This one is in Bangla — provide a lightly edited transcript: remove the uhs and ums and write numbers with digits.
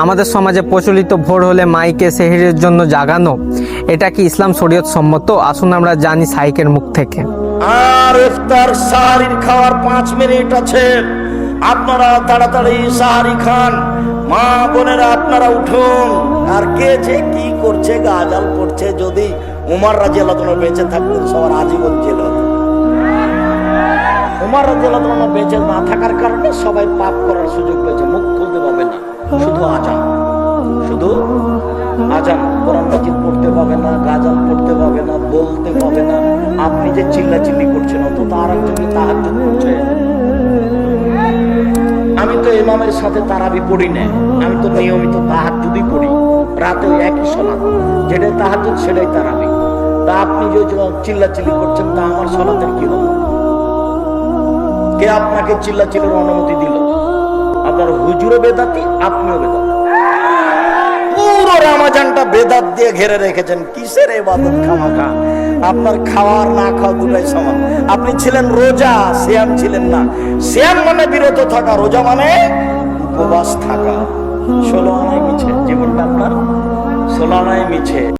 আমাদের সমাজে প্রচলিত ভোর হলে মাইকে সেহরির জন্য জাগানো, এটা কি ইসলাম শরীয়ত সম্মত? আসুন আমরা জানি শাইখের মুখ থেকে। আর ইফতার সাহারির খাওয়ার 5 মিনিট আছে, আপনারা তাড়াতাড়ি সাহারি খান। মা বোনেরা আপনারা উঠুন। আর কে যে কি করছে, গাজাল পড়ছে, যদি উমর রাদিয়াল্লাহু আনহু বেঁচে থাকতেন সবার আজীবন জেল হতো। উমর রাদিয়াল্লাহু আনহু বেঁচে না থাকার কারণে সবাই পাপ করার সুযোগ পেয়েছে, মুখ খুলতে পাবে না, শুধু আজান, শুধু আজান। কোরআন মাজিদ পড়তে পাবে না, গাজাল পড়তে পাবে না, বলতে পাবে না। আপনি যে চিল্লাচিল্লি করছেন, অত আর একজন তাহাজ্জুদ করছে। আমি তো ইমামের সাথে তারাবি পড়ি না, আমি তো নিয়মিত তাহাজ্জুদই পড়ি, রাতে একই সালাত, যেটাই তাহাজ্জুদ সেটাই তারাবি। তা আপনি যে চিল্লাচিল্লি করছেন, তা আমার সালাতের কি হলো? কে আপনাকে চিল্লাচিল্লির অনুমতি দিল? আপনার হুজুরও বেদাতি, আপনিও বেদাতি। পুরো রমজানটা বেদাত দিয়ে ঘিরে রেখেছেন। কিসের ইবাদত খামাখা? আপনার খাওয়ার না খাওয়া দুটাই সমান। আপনি ছিলেন রোজা, সিয়াম ছিলেন না। সিয়াম মানে বিরত থাকা, রোজা মানে উপবাস থাকা। 16 আনায় মিছে জীবনটা আপনার, 16 আনায় মিছে।